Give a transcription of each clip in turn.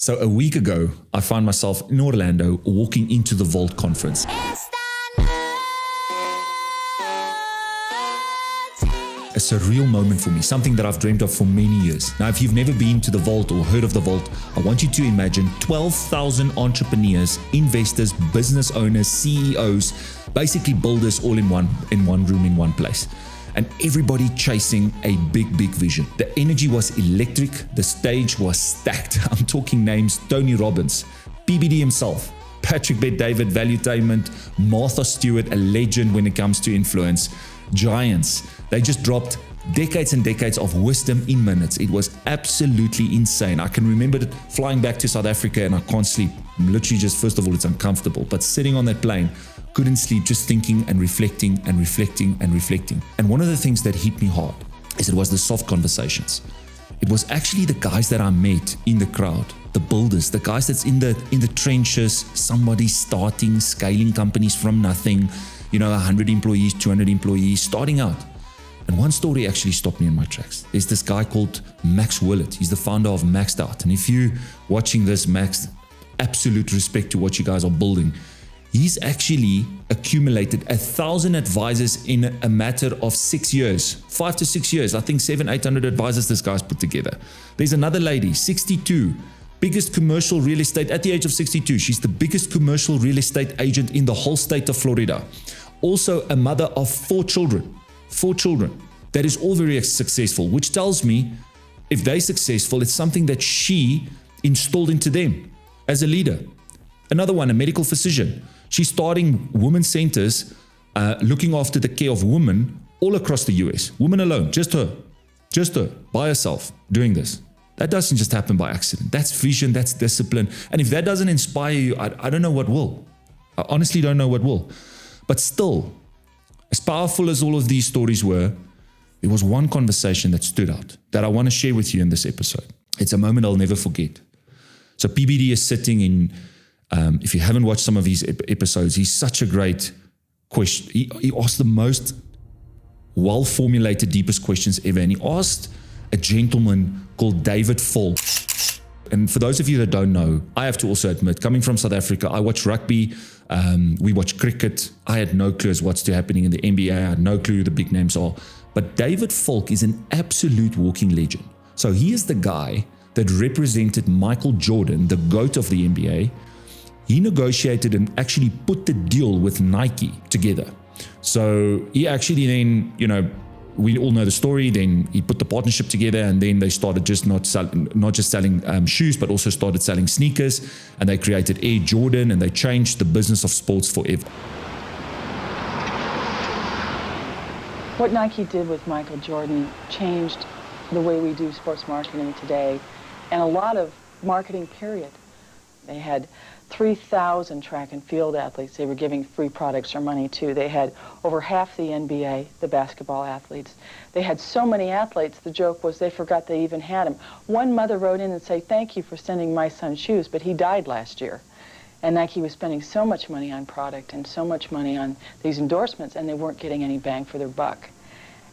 So a week ago, I found myself in Orlando walking into the Vault conference. A surreal moment for me, something that I've dreamed of for many years. Now, if you've never been to the Vault or heard of the Vault, I want you to imagine 12,000 entrepreneurs, investors, business owners, CEOs, basically builders all in one room, in one place. And everybody chasing a big vision. The energy was electric. The stage was stacked. I'm talking names: Tony Robbins, PBD himself, Patrick Bet-David, Valuetainment, Martha Stewart, a legend when it comes to influence, giants. They just dropped decades and decades of wisdom in minutes. It was absolutely insane. I can remember flying back to South Africa and I can't sleep. I'm literally just, first of all, it's uncomfortable, but sitting on that plane, couldn't sleep, just thinking and reflecting and reflecting and reflecting. And one of the things that hit me hard is it was the soft conversations. It was actually the guys that I met in the crowd, the builders, the guys that's in the trenches, somebody starting, scaling companies from nothing, 100 employees, 200 employees, starting out. And one story actually stopped me in my tracks. There's this guy called Max Willett. He's the founder of Maxed Out. And if you're watching this, Max, absolute respect to what you guys are building. He's actually accumulated 1,000 advisors in a matter of 6 years, 5 to 6 years. I think 700-800 advisors this guy's put together. There's another lady, 62, biggest commercial real estate at the age of 62. She's the biggest commercial real estate agent in the whole state of Florida. Also a mother of 4 children. That is all very successful, which tells me if they're successful, it's something that she installed into them as a leader. Another one, a medical physician. She's starting women's centers, looking after the care of women all across the US. Women alone, just her, by herself, doing this. That doesn't just happen by accident. That's vision, that's discipline. And if that doesn't inspire you, I don't know what will. I honestly don't know what will. But still, as powerful as all of these stories were, there was one conversation that stood out that I want to share with you in this episode. It's a moment I'll never forget. So PBD is sitting in, if you haven't watched some of his episodes, he's such a great question. He asked the most well-formulated, deepest questions ever. And he asked a gentleman called David Falk. And for those of you that don't know, I have to also admit, coming from South Africa, I watch rugby, we watch cricket. I had no clue as what's happening in the NBA. I had no clue who the big names are. But David Falk is an absolute walking legend. So he is the guy that represented Michael Jordan, the GOAT of the NBA. He negotiated and actually put the deal with Nike together. So he actually then, we all know the story. Then he put the partnership together, and then they started not just selling shoes, but also started selling sneakers. And they created Air Jordan, and they changed the business of sports forever. What Nike did with Michael Jordan changed the way we do sports marketing today, and a lot of marketing, period. They had 3,000 track and field athletes they were giving free products or money to. They had over half the NBA, the basketball athletes. They had so many athletes, the joke was they forgot they even had them. One mother wrote in and said, "Thank you for sending my son shoes, but he died last year." And Nike was spending so much money on product and so much money on these endorsements, and they weren't getting any bang for their buck.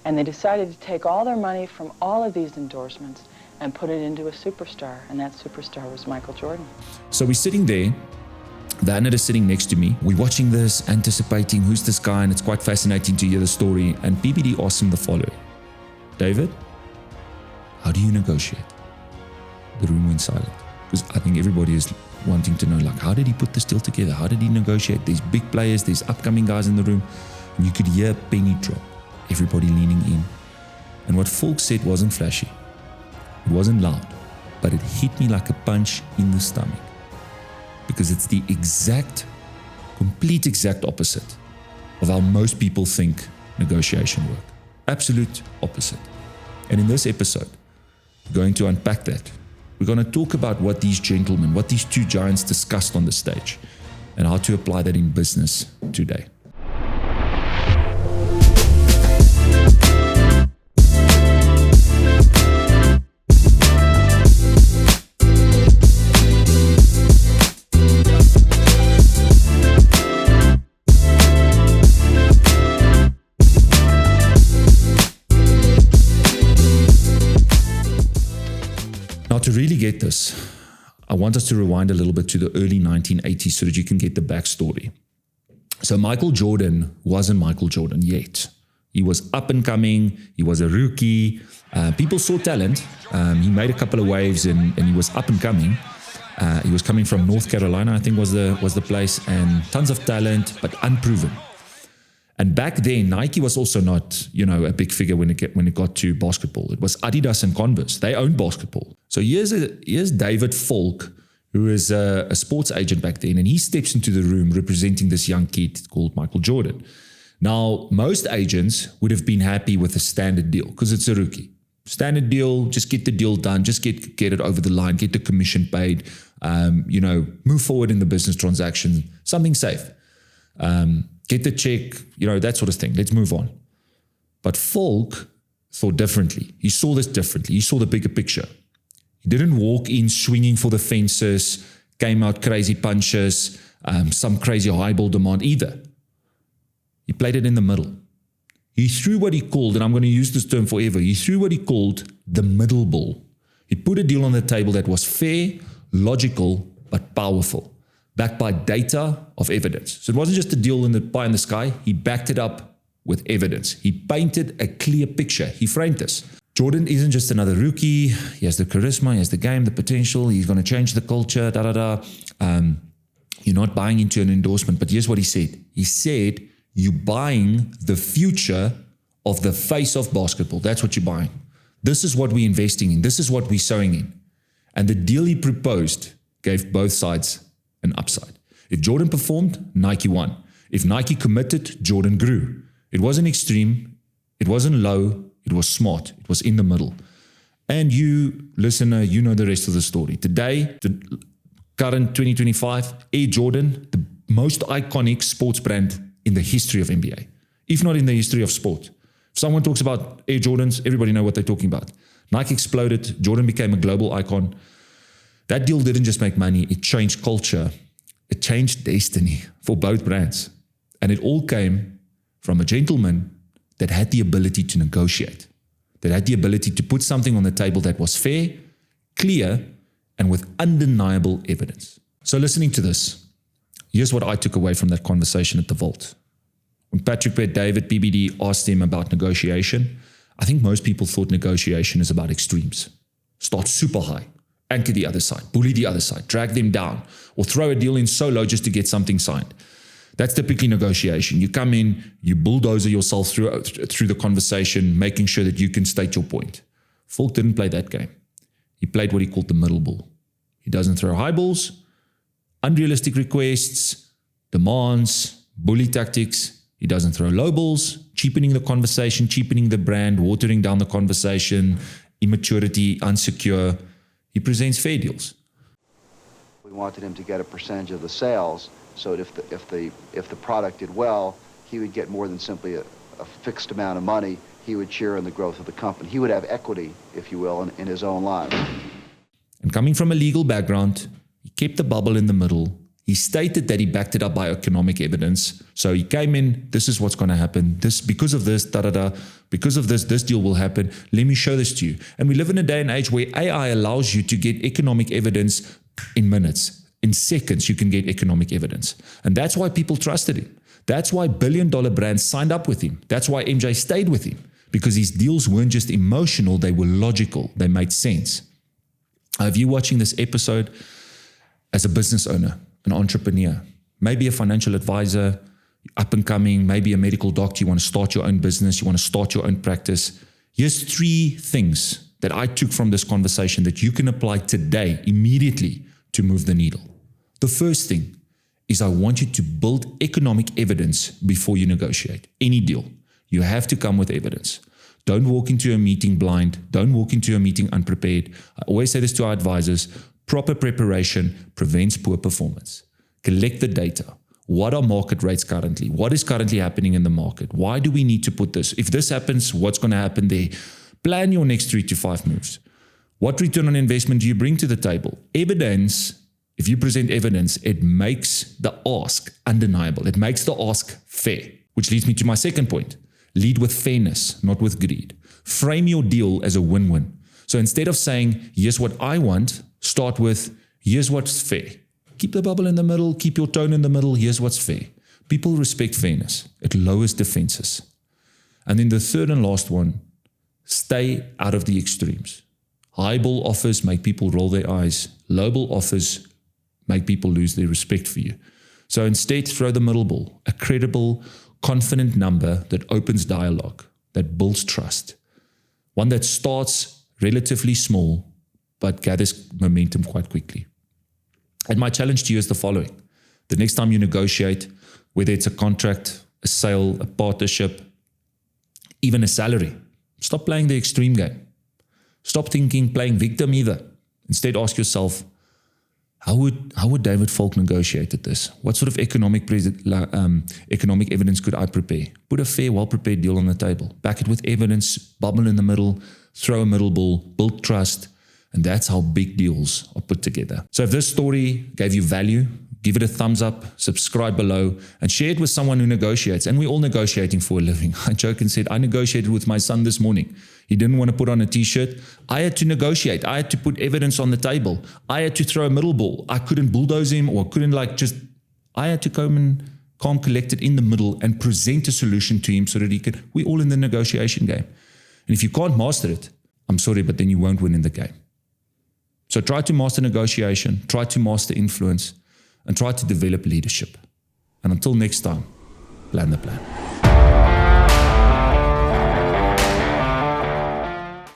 And they decided to take all their money from all of these endorsements and put it into a superstar, and that superstar was Michael Jordan. So we're sitting there, the analyst is sitting next to me, we're watching this, anticipating who's this guy, and it's quite fascinating to hear the story. And PBD asked him the following: "David, how do you negotiate?" The room went silent, because I think everybody is wanting to know, how did he put this deal together? How did he negotiate? There's big players, there's upcoming guys in the room, and you could hear a penny drop, everybody leaning in. And what Falk said wasn't flashy. It wasn't loud, but it hit me like a punch in the stomach, because it's the complete exact opposite of how most people think negotiation work. Absolute opposite. And in this episode, we're going to unpack that. We're going to talk about what these gentlemen, what these two giants discussed on the stage, and how to apply that in business today. Now, to really get this, I want us to rewind a little bit to the early 1980s so that you can get the backstory. So Michael Jordan wasn't Michael Jordan yet. He was up and coming. He was a rookie. People saw talent. He made a couple of waves and he was up and coming. He was coming from North Carolina, I think was the place, and tons of talent, but unproven. And back then, Nike was also not, a big figure when it got to basketball. It was Adidas and Converse. They owned basketball. So here's David Falk, who is a sports agent back then, and he steps into the room representing this young kid called Michael Jordan. Now, most agents would have been happy with a standard deal because it's a rookie. Standard deal, just get the deal done, just get it over the line, get the commission paid, move forward in the business transaction, something safe. Get the check, that sort of thing. Let's move on. But Falk thought differently. He saw this differently. He saw the bigger picture. He didn't walk in swinging for the fences, came out crazy punches, some crazy high ball demand either. He played it in the middle. He threw what he called, and I'm going to use this term forever, he threw what he called the middle ball. He put a deal on the table that was fair, logical, but powerful, backed by data of evidence. So it wasn't just a deal in the pie in the sky. He backed it up with evidence. He painted a clear picture. He framed this. Jordan isn't just another rookie. He has the charisma, he has the game, the potential. He's going to change the culture, You're not buying into an endorsement, but here's what he said. He said, you're buying the future of the face of basketball. That's what you're buying. This is what we're investing in. This is what we're sowing in. And the deal he proposed gave both sides an upside. If Jordan performed, Nike won. If Nike committed, Jordan grew. It wasn't extreme. It wasn't low. It was smart. It was in the middle. And you, listener, you know the rest of the story. Today, the current 2025, Air Jordan, the most iconic sports brand in the history of NBA, if not in the history of sport. If someone talks about Air Jordans, everybody knows what they're talking about. Nike exploded. Jordan became a global icon. That deal didn't just make money. It changed culture. It changed destiny for both brands. And it all came from a gentleman that had the ability to negotiate, that had the ability to put something on the table that was fair, clear, and with undeniable evidence. So listening to this, here's what I took away from that conversation at the Vault. When Patrick Bet-David, PBD, asked him about negotiation, I think most people thought negotiation is about extremes. Start super high, anchor the other side, bully the other side, drag them down, or throw a deal in so low just to get something signed. That's typically negotiation. You come in, you bulldozer yourself through the conversation, making sure that you can state your point. Falk didn't play that game. He played what he called the middle ball. He doesn't throw high balls, unrealistic requests, demands, bully tactics. He doesn't throw low balls, cheapening the conversation, cheapening the brand, watering down the conversation, immaturity, unsecure. He presents fair deals. We wanted him to get a percentage of the sales, so if the product did well, he would get more than simply a fixed amount of money. He would share in the growth of the company. He would have equity, if you will, in his own life. And coming from a legal background, he kept the bubble in the middle. He stated that he backed it up by economic evidence. So he came in, this is what's going to happen. Because of this, because of this deal will happen. Let me show this to you. And we live in a day and age where AI allows you to get economic evidence in minutes. In seconds, you can get economic evidence. And that's why people trusted him. That's why billion-dollar brands signed up with him. That's why MJ stayed with him. Because his deals weren't just emotional, they were logical. They made sense. If you're watching this episode as a business owner, an entrepreneur, maybe a financial advisor, up and coming, maybe a medical doctor, you want to start your own business, you want to start your own practice. Here's 3 things that I took from this conversation that you can apply today, immediately, to move the needle. The first thing is I want you to build economic evidence before you negotiate any deal. You have to come with evidence. Don't walk into a meeting blind. Don't walk into a meeting unprepared. I always say this to our advisors. Proper preparation prevents poor performance. Collect the data. What are market rates currently? What is currently happening in the market? Why do we need to put this? If this happens, what's going to happen there? Plan your next 3 to 5 moves. What return on investment do you bring to the table? Evidence, if you present evidence, it makes the ask undeniable. It makes the ask fair, which leads me to my second point. Lead with fairness, not with greed. Frame your deal as a win-win. So instead of saying, here's what I want, start with, Here's what's fair. Keep the bubble in the middle, keep your tone in the middle. Here's what's fair. People respect fairness. It lowers defenses. And then the third and last one, stay out of the extremes. Highball offers make people roll their eyes. Lowball offers make people lose their respect for you. So instead, throw the middle ball, a credible, confident number that opens dialogue, that builds trust. One that starts relatively small, but gathers momentum quite quickly. And my challenge to you is the following. The next time you negotiate, whether it's a contract, a sale, a partnership, even a salary, stop playing the extreme game. Stop playing victim either. Instead, ask yourself, how would David Falk negotiated this? What sort of economic evidence could I prepare? Put a fair, well-prepared deal on the table. Back it with evidence, bubble in the middle, throw a middle ball, build trust, and that's how big deals are put together. So if this story gave you value, give it a thumbs up, subscribe below, and share it with someone who negotiates. And we're all negotiating for a living. I joke and said, I negotiated with my son this morning. He didn't want to put on a t-shirt. I had to negotiate. I had to put evidence on the table. I had to throw a middle ball. I couldn't bulldoze him or couldn't I had to come and calm, collected in the middle and present a solution to him so that we're all in the negotiation game. And if you can't master it, I'm sorry, but then you won't win in the game. So try to master negotiation, try to master influence, and try to develop leadership. And until next time, plan the plan.